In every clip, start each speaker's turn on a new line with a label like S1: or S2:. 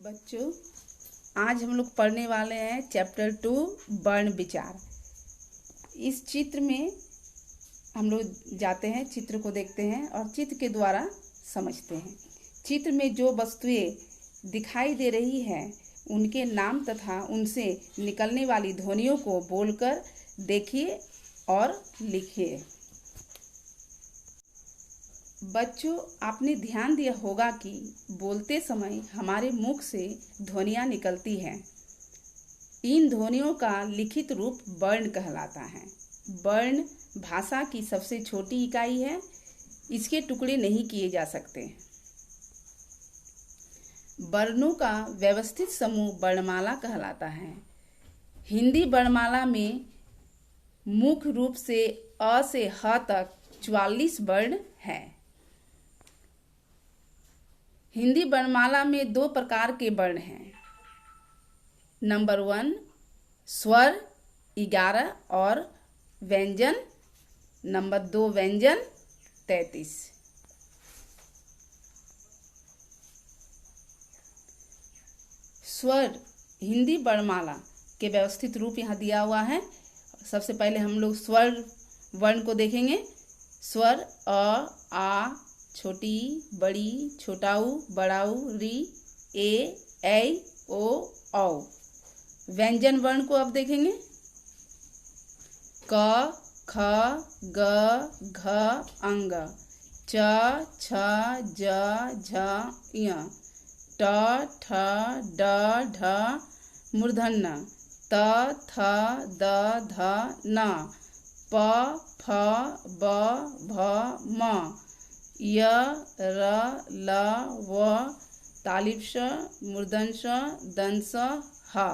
S1: बच्चों, आज हम लोग पढ़ने वाले हैं चैप्टर 2 वर्ण विचार। इस चित्र में हम लोग जाते हैं, चित्र को देखते हैं और चित्र के द्वारा समझते हैं। चित्र में जो वस्तुएं दिखाई दे रही हैं उनके नाम तथा उनसे निकलने वाली ध्वनियों को बोलकर देखिए और लिखिए। बच्चों, आपने ध्यान दिया होगा कि बोलते समय हमारे मुख से ध्वनियाँ निकलती हैं। इन ध्वनियों का लिखित रूप वर्ण कहलाता है। वर्ण भाषा की सबसे छोटी इकाई है, इसके टुकड़े नहीं किए जा सकते। वर्णों का व्यवस्थित समूह वर्णमाला कहलाता है। हिंदी वर्णमाला में मुख्य रूप से अ से ह तक 44 वर्ण हैं। हिंदी वर्णमाला में 2 प्रकार के वर्ण हैं। नंबर 1 स्वर 11 और व्यंजन नंबर 2 व्यंजन 33। स्वर हिंदी वर्णमाला के व्यवस्थित रूप यहाँ दिया हुआ है। सबसे पहले हम लोग स्वर वर्ण को देखेंगे। स्वर अ, आ, छोटी, बड़ी, छोटाऊ, बड़ाऊ, री, ए, ऐ, ओ, औ। व्यंजन वर्ण को अब देखेंगे। क, ख, ग, घ, अंग, च, छ, ज, झ, ञ, ट, ठ, ड, ढ, मूर्धन्य, त, थ, द, ध, न, प, फ, ब, भ, म, य, र, ल, व, तालिब श, मूर्धन्य श, दंश ह।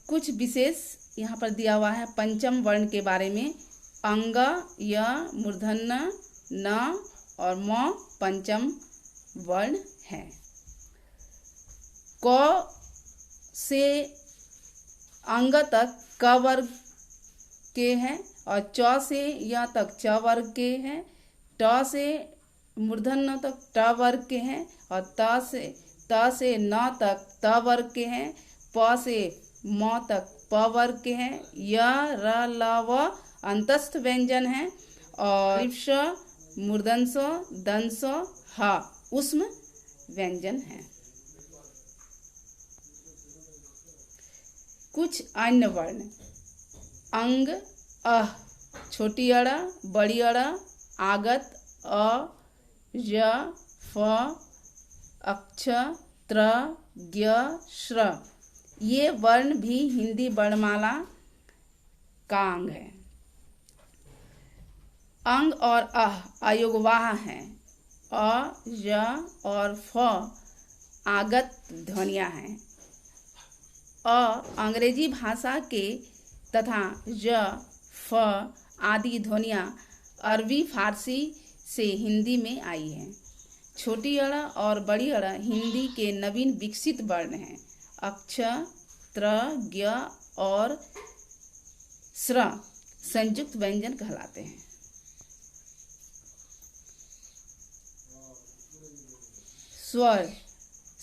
S1: कुछ विशेष यहाँ पर दिया हुआ है पंचम वर्ण के बारे में। अंग, य, मूर्धन्य, न और म पंचम वर्ण है। क से अंग तक क वर्ग के हैं और च से य तक च वर्ग के हैं। ट से मूर्धन्य तक ट वर्ग के हैं और त से न तक त वर्ग के हैं। प से म तक प वर्ग के हैं। य, र, ल, व अंतस्थ व्यंजन हैं और श, मूर्धन्य श, दंश ह ऊष्म व्यंजन हैं। कुछ अन्य वर्ण। अंग अह, छोटी अड़, बड़ी अड़, आगत अ, य, फ, अक्ष, त्र, ज्ञ, श्र। ये वर्ण भी हिंदी वर्णमाला का अंग है। अंग और अह अयोगवाह हैं। अ, य और फ आगत ध्वनियाँ हैं। अ अंग्रेजी भाषा के तथा य, फ आदि ध्वनियाँ अरबी फारसी से हिंदी में आई हैं। छोटी अड़ और बड़ी अड़ हिंदी के नवीन विकसित वर्ण हैं। अक्ष, त्र, ज्ञ और श्र संयुक्त व्यंजन कहलाते हैं। स्वर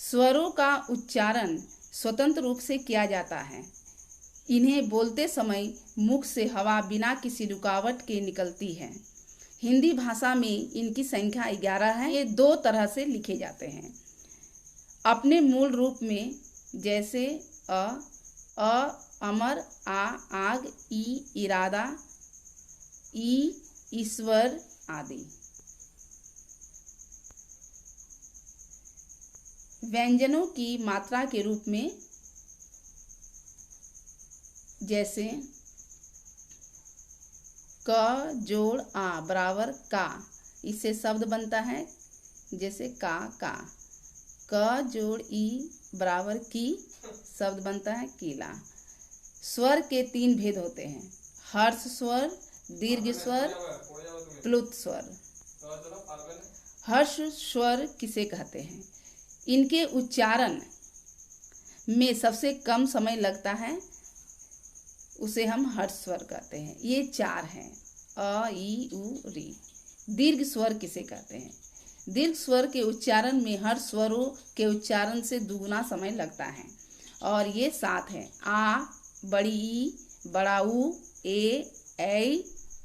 S1: स्वरों का उच्चारण स्वतंत्र रूप से किया जाता है। इन्हें बोलते समय मुख से हवा बिना किसी रुकावट के निकलती है। हिंदी भाषा में इनकी संख्या 11 है। ये 2 तरह से लिखे जाते हैं। अपने मूल रूप में जैसे अ अमर, आ आग, ई इरादा, ई ईश्वर आदि। व्यंजनों की मात्रा के रूप में जैसे क जोड़ आ बराबर का, इससे शब्द बनता है जैसे का। क जोड़ ई बराबर की, शब्द बनता है कीला। स्वर के 3 भेद होते हैं। हर्ष स्वर, दीर्घ स्वर, प्लुत स्वर। हर्ष स्वर किसे कहते हैं? इनके उच्चारण में सबसे कम समय लगता है, उसे हम हर्ष स्वर कहते हैं। ये 4 हैं, अ, ई, उ, री। दीर्घ स्वर किसे कहते हैं? दीर्घ स्वर के उच्चारण में हर स्वरों के उच्चारण से दुगुना समय लगता है और ये 7 है। आ, बड़ी ई, बड़ा ऊ, ए, ऐ,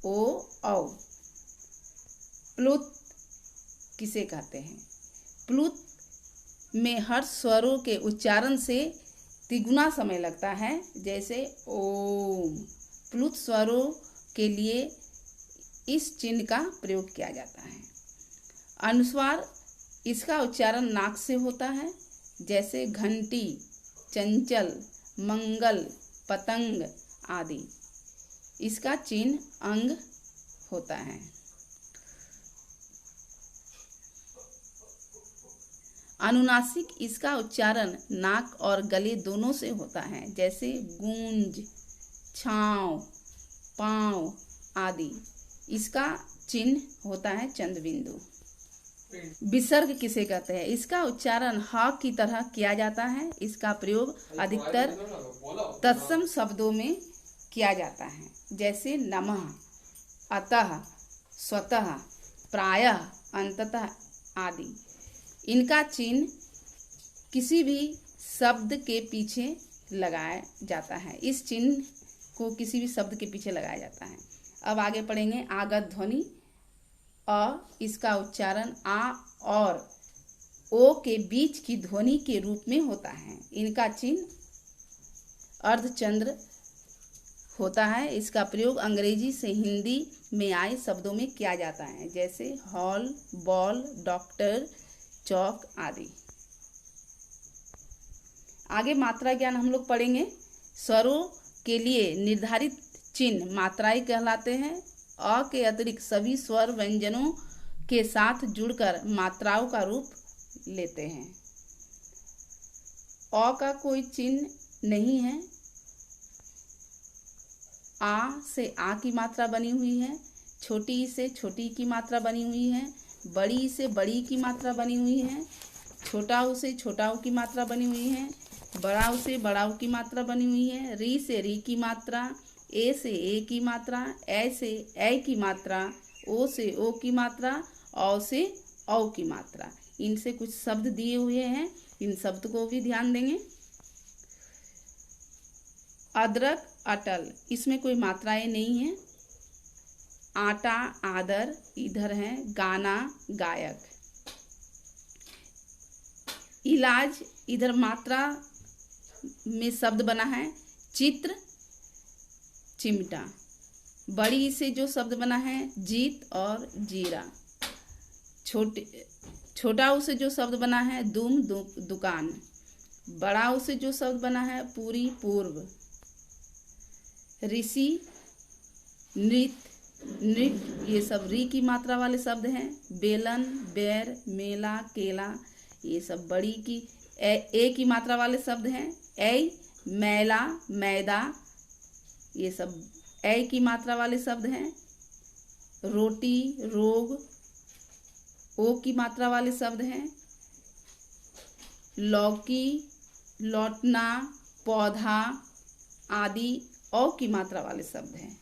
S1: ओ, औ। प्लुत किसे कहते हैं? प्लुत में हर स्वरों के उच्चारण से तिगुना समय लगता है, जैसे ओम। प्लुत स्वरों के लिए इस चिन्ह का प्रयोग किया जाता है। अनुस्वार, इसका उच्चारण नाक से होता है, जैसे घंटी, चंचल, मंगल, पतंग आदि। इसका चिन्ह अंग होता है। अनुनासिक, इसका उच्चारण नाक और गले दोनों से होता है, जैसे गूंज, छांव, पांव आदि। इसका चिन्ह होता है चंद्रबिंदु। विसर्ग किसे कहते हैं? इसका उच्चारण ह की तरह किया जाता है। इसका प्रयोग अधिकतर तत्सम शब्दों में किया जाता है, जैसे नमः, अतः, स्वतः, प्रायः, अंततः आदि। इनका चिन्ह किसी भी शब्द के पीछे लगाया जाता है। इस चिन्ह को किसी भी शब्द के पीछे लगाया जाता है। अब आगे पढ़ेंगे आगत ध्वनि। अ, इसका उच्चारण आ और ओ के बीच की ध्वनि के रूप में होता है। इनका चिन्ह अर्धचंद्र होता है। इसका प्रयोग अंग्रेजी से हिंदी में आए शब्दों में किया जाता है, जैसे हॉल, बॉल, डॉक्टर, चौक आदि। आगे मात्रा ज्ञान हम लोग पढ़ेंगे। स्वरों के लिए निर्धारित चिन्ह मात्राएं कहलाते हैं। अ के अतिरिक्त सभी स्वर व्यंजनों के साथ जुड़कर मात्राओं का रूप लेते हैं। अ का कोई चिन्ह नहीं है। आ से आ की मात्रा बनी हुई है। छोटी से छोटी की मात्रा बनी हुई है। बड़ी से बड़ी की मात्रा बनी हुई है। छोटा ऊ से छोटा ऊ की मात्रा बनी हुई है। बड़ा ऊ से बड़ा ऊ की मात्रा बनी हुई है। री से री की मात्रा, ए से ए की मात्रा, ऐ से ऐ की मात्रा, ओ से ओ की मात्रा, औ से औ की मात्रा। इनसे कुछ शब्द दिए हुए हैं, इन शब्द को भी ध्यान देंगे। अदरक, अटल, इसमें कोई मात्राएं नहीं है। आटा, आदर, इधर है। गाना, गायक। इलाज, इधर मात्रा में शब्द बना है। चित्र, चिमटा। बड़ी से जो शब्द बना है जीत और जीरा। छोटा ऊ से जो शब्द बना है दुम, दुकान। बड़ा ऊ से जो शब्द बना है पूरी, पूर्व। ऋषि, नृत्य, ये सब री की मात्रा वाले शब्द हैं। बेलन, बैर, मेला, केला, ये सब बड़ी की ए की मात्रा वाले शब्द हैं। ऐ, मैला, मैदा, ये सब ऐ की मात्रा वाले शब्द हैं। रोटी, रोग, ओ की मात्रा वाले शब्द हैं। लौकी, लौटना, पौधा आदि औ की मात्रा वाले शब्द हैं।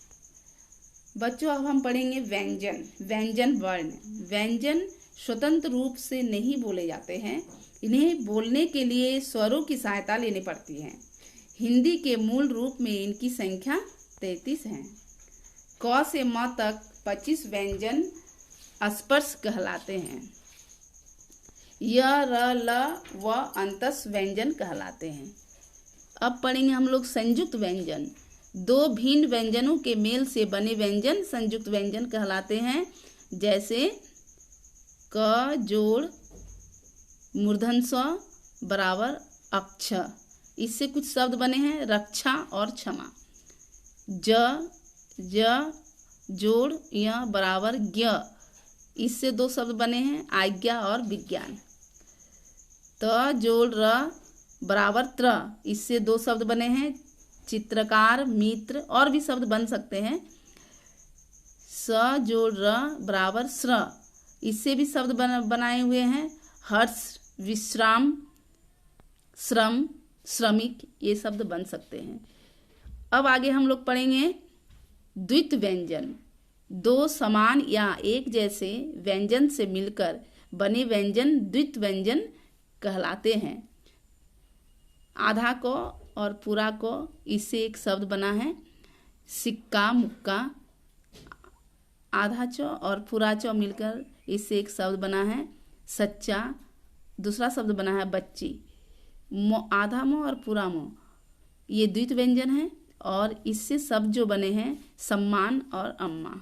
S1: बच्चों, अब हम पढ़ेंगे व्यंजन। व्यंजन वर्ण। व्यंजन स्वतंत्र रूप से नहीं बोले जाते हैं। इन्हें बोलने के लिए स्वरों की सहायता लेनी पड़ती है। हिंदी के मूल रूप में इनकी संख्या 33 है। क से म तक 25 व्यंजन स्पर्श कहलाते हैं। य, र, ल व अंतस व्यंजन कहलाते हैं। अब पढ़ेंगे हम लोग संयुक्त व्यंजन। दो भिन्न व्यंजनों के मेल से बने व्यंजन संयुक्त व्यंजन कहलाते हैं, जैसे क जोड़ मूर्धन स्व बराबर अक्ष। इससे कुछ शब्द बने हैं रक्षा और क्षमा। ज जोड़ य बराबर ज्ञ। इससे दो शब्द बने हैं आज्ञा और विज्ञान। त जोड़ र बराबर त्र। इससे दो शब्द बने हैं चित्रकार, मित्र, और भी शब्द बन सकते हैं। स जोड़ र बराबर स्र। इससे भी शब्द बनाए हुए हैं हर्ष, विश्राम, श्रम, श्रमिक, ये शब्द बन सकते हैं। अब आगे हम लोग पढ़ेंगे द्वित्व व्यंजन। दो समान या एक जैसे व्यंजन से मिलकर बने व्यंजन द्वित व्यंजन कहलाते हैं। आधा क और पूरा क, इससे एक शब्द बना है सिक्का मुक्का। आधा च और पूरा च मिलकर इससे एक शब्द बना है सच्चा। दूसरा शब्द बना है बच्ची। आधा म और पूरा म ये द्वित व्यंजन है और इससे शब्द जो बने हैं सम्मान और अम्मा।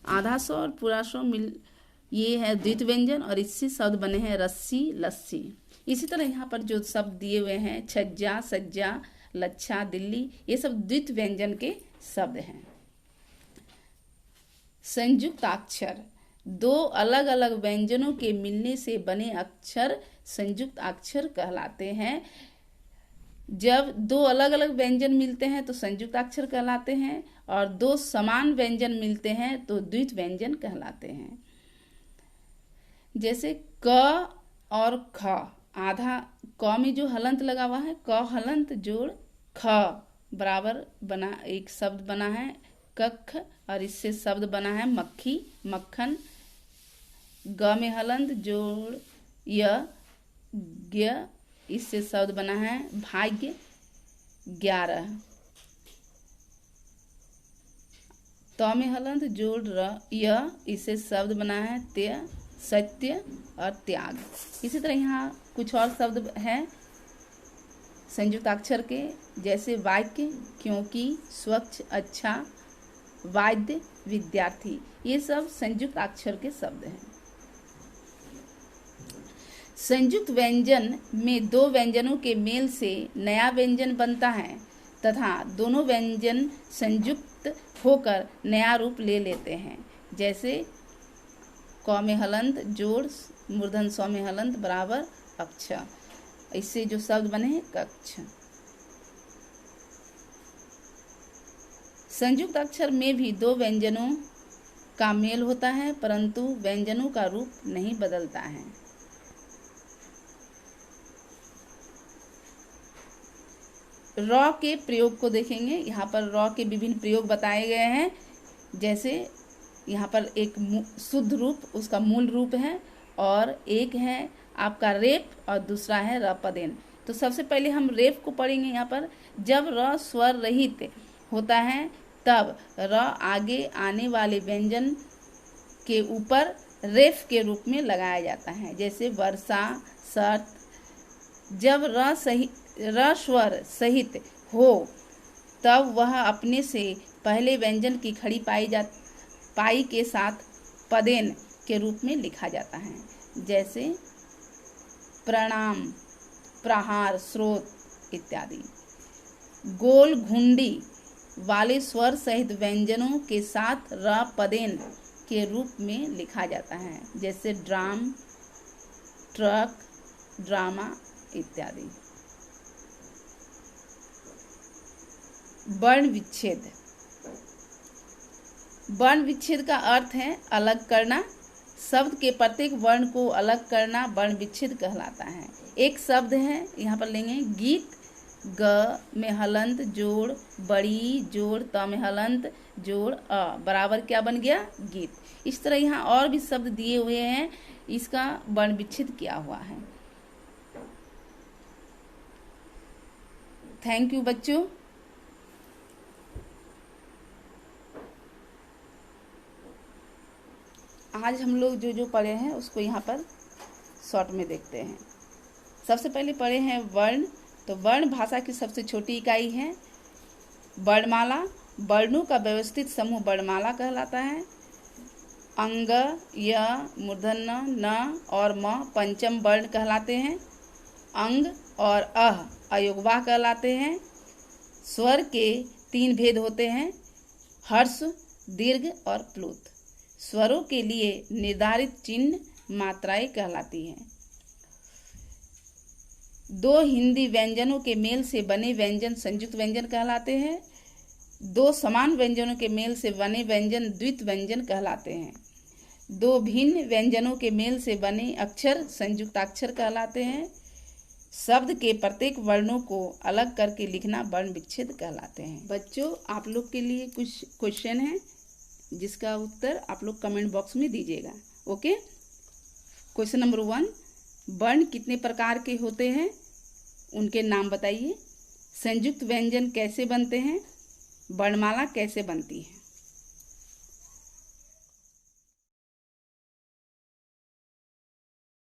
S1: आधा सौ और पूरा सौ मिल ये है द्वित व्यंजन और इससे शब्द बने हैं रस्सी लस्सी। इसी तरह यहाँ पर जो शब्द दिए हुए हैं छज्जा सज्जा लच्छा दिल्ली, ये सब द्वित व्यंजन के शब्द हैं। संयुक्ताक्षर दो अलग अलग व्यंजनों के मिलने से बने अक्षर संयुक्ताक्षर कहलाते हैं। जब दो अलग अलग व्यंजन मिलते हैं तो संयुक्ताक्षर कहलाते हैं और दो समान व्यंजन मिलते हैं तो द्वित व्यंजन कहलाते हैं। जैसे क और ख, आधा क में जो हलंत लगा हुआ है क हलंत जोड़ ख बराबर बना एक शब्द बना है कख और इससे शब्द बना है मक्खी मक्खन। ग में हलंत जोड़ य ज्ञ, इससे शब्द बना है भाग्य 11। त में हलंत जोड़ र य, इससे शब्द बना है त्य सत्य और त्याग। इसी तरह यहाँ कुछ और शब्द हैं संयुक्ताक्षर के, जैसे वाक्य क्योंकि स्वच्छ अच्छा वाद्य विद्यार्थी, ये सब संयुक्ताक्षर के शब्द हैं। संयुक्त व्यंजन में दो व्यंजनों के मेल से नया व्यंजन बनता है तथा दोनों व्यंजन संयुक्त होकर नया रूप ले लेते हैं। जैसे क में हलंत जोड़ मूर्धन स में हलंत बराबर अक्ष, इससे जो शब्द बने हैं कक्ष। संयुक्त अक्षर में भी दो व्यंजनों का मेल होता है परंतु व्यंजनों का रूप नहीं बदलता है। र के प्रयोग को देखेंगे। यहाँ पर र के विभिन्न प्रयोग बताए गए हैं। जैसे यहाँ पर एक शुद्ध रूप उसका मूल रूप है और एक है आपका रेप और दूसरा है रपदेन। तो सबसे पहले हम रेप को पढ़ेंगे। यहाँ पर जब र स्वर रहित होता है तब र आगे आने वाले व्यंजन के ऊपर रेफ के रूप में लगाया जाता है। जैसे वर्षा शर्त। जब र स्वर सहित हो तब वह अपने से पहले व्यंजन की खड़ी पाई के साथ पदेन के रूप में लिखा जाता है। जैसे प्रणाम प्रहार स्रोत इत्यादि। गोल घुंडी वाले स्वर सहित व्यंजनों के साथ र पदेन के रूप में लिखा जाता है। जैसे ड्राम ट्रक ड्रामा इत्यादि। वर्ण विच्छेद। वर्ण विच्छेद का अर्थ है अलग करना। शब्द के प्रत्येक वर्ण को अलग करना वर्ण विच्छेद कहलाता है। एक शब्द है यहाँ पर लेंगे गीत। ग में हलंत जोड़ बड़ी जोड़ त में हलंत जोड़ अ बराबर क्या बन गया गीत। इस तरह यहाँ और भी शब्द दिए हुए हैं, इसका वर्ण विच्छेद किया हुआ है। थैंक यू बच्चों। आज हम लोग जो पढ़े हैं उसको यहाँ पर शॉर्ट में देखते हैं। सबसे पहले पढ़े हैं वर्ण। तो वर्ण भाषा की सबसे छोटी इकाई है। वर्णमाला वर्णों का व्यवस्थित समूह वर्णमाला कहलाता है। अंग य मूर्धन्य न और म पंचम वर्ण कहलाते हैं। अंग और अह अयोगवाह कहलाते हैं। स्वर के 3 भेद होते हैं, हर्ष दीर्घ और प्लुत। स्वरों के लिए निर्धारित चिन्ह मात्राएं कहलाती हैं। 2 हिंदी व्यंजनों के मेल से बने व्यंजन संयुक्त व्यंजन कहलाते हैं। 2 समान व्यंजनों के मेल से बने व्यंजन द्वित व्यंजन कहलाते हैं। 2 भिन्न व्यंजनों के मेल से बने अक्षर संयुक्ताक्षर कहलाते हैं। शब्द के प्रत्येक वर्णों को अलग करके लिखना वर्ण विच्छेद कहलाते हैं। बच्चों, आप लोग के लिए कुछ क्वेश्चन है जिसका उत्तर आप लोग कमेंट बॉक्स में दीजिएगा। ओके। क्वेश्चन नंबर 1, वर्ण कितने प्रकार के होते हैं, उनके नाम बताइए। संयुक्त व्यंजन कैसे बनते हैं, वर्णमाला कैसे बनती है।